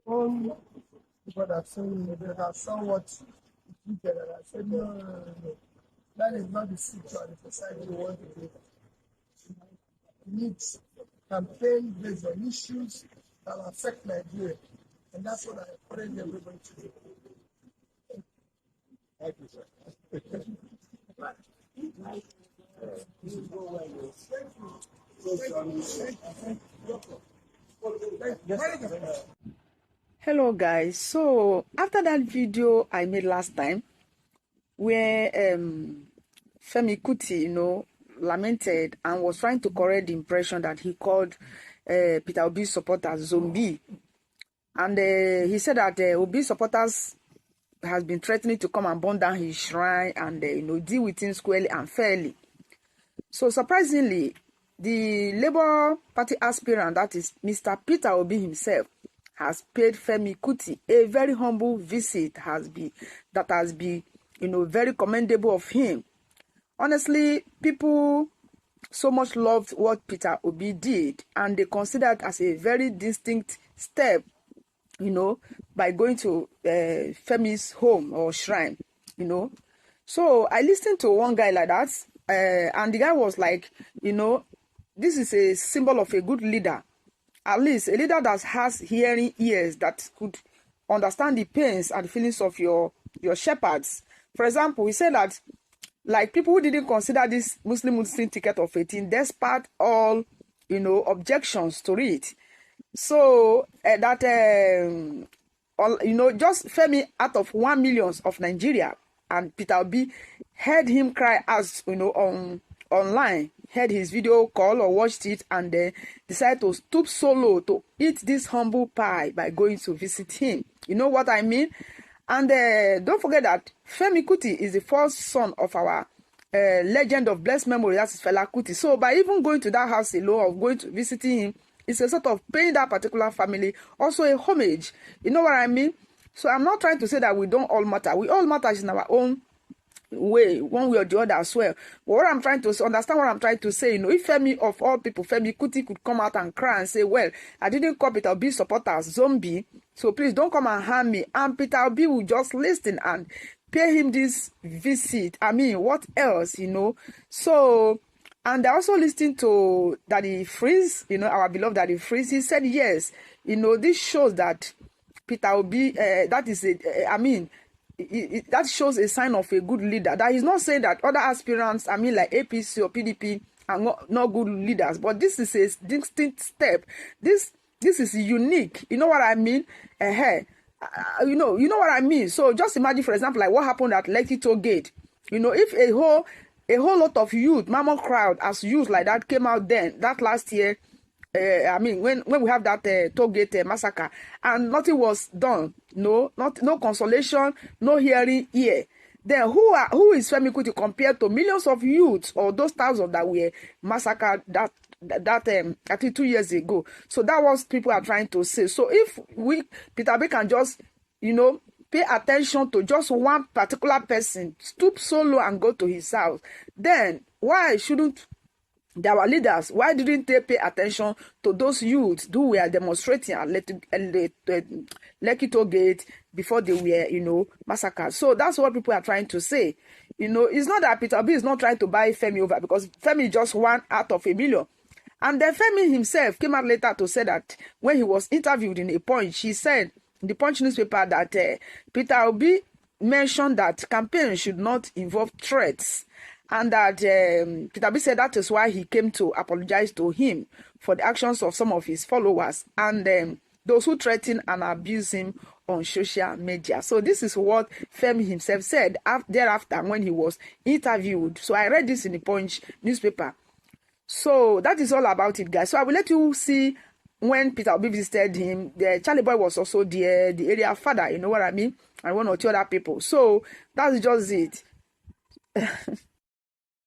own people that say they have somewhat treated, and I said, no. That is not the future of the society we want to live. We need campaign based on issues that will affect Nigeria. And that's what I encourage everybody to do. Thank you, sir. Hello guys, so after that video I made last time where Femi Kuti, lamented and was trying to correct the impression that he called Peter Obi's supporters zombie, and he said that Obi supporters has been threatening to come and burn down his shrine and deal with him squarely and fairly. So surprisingly, the Labour Party aspirant, that is Mr. Peter Obi himself, has paid Femi Kuti a very humble visit. That has been very commendable of him. Honestly, people so much loved what Peter Obi did, and they consider it as a very distinct step, by going to Femi's home or shrine, So I listened to one guy like that, and the guy was like, this is a symbol of a good leader. At least a leader that has hearing ears that could understand the pains and feelings of your shepherds. For example, he said that, like, people who didn't consider this Muslim ticket of 18, despite all, objections to it. So just Femi out of 1 million of Nigeria, and Peter Obi heard him cry as online, heard his video call or watched it, and then decided to stoop so low to eat this humble pie by going to visit him. You know what I mean? And don't forget that Femi Kuti is the first son of our legend of blessed memory, that's Fela Kuti. So by even going to that house alone, or going to visiting him, it's a sort of paying that particular family also a homage. You know what I mean? So I'm not trying to say that we don't all matter. We all matter in our own way, one way or the other as well. But what I'm trying to understand, what I'm trying to say, if Femi of all people, Femi Kuti, could come out and cry and say, well, I didn't call Peter Obi supporters zombie, so please don't come and harm me. And Peter Obi will just listen and pay him this visit. I mean, what else, So, and I also listened to Daddy Freeze, our beloved Daddy Freeze. He said, yes, this shows that Peter Obi, that shows a sign of a good leader. That is not saying that other aspirants, like APC or PDP, are not good leaders. But this is a distinct step. This is unique. You know what I mean? You know what I mean. So just imagine, for example, like what happened at Lekki Toll Gate. If a whole lot of youth, mammoth crowd as youth like that came out then, that last year, when we have that Toll Gate massacre, and nothing was done, no consolation, no hearing ear, then who is Femi Kuti compared to millions of youths or those thousands that were massacred that I think 2 years ago? So that was people are trying to say. So if Peter Obi can just pay attention to just one particular person, stoop so low and go to his house, then why shouldn't our leaders, why didn't they pay attention to those youths who were demonstrating at Lekki Toll Gate before they were, massacred? So that's what people are trying to say. It's not that Peter Obi is not trying to buy Femi over, because Femi is just 1 out of 1 million. And then Femi himself came out later to say that when he was interviewed in a Punch, he said in the Punch newspaper that Peter Obi mentioned that campaigns should not involve threats, and that Peter Obi said that is why he came to apologize to him for the actions of some of his followers and those who threaten and abuse him on social media. So this is what Femi himself said thereafter when he was interviewed. So I read this in the Punch newspaper. So that is all about it, guys. So I will let you see when Peter Obi visited him. The Charlie Boy was also there, the area father, you know what I mean, and one or two other people. So that's just it.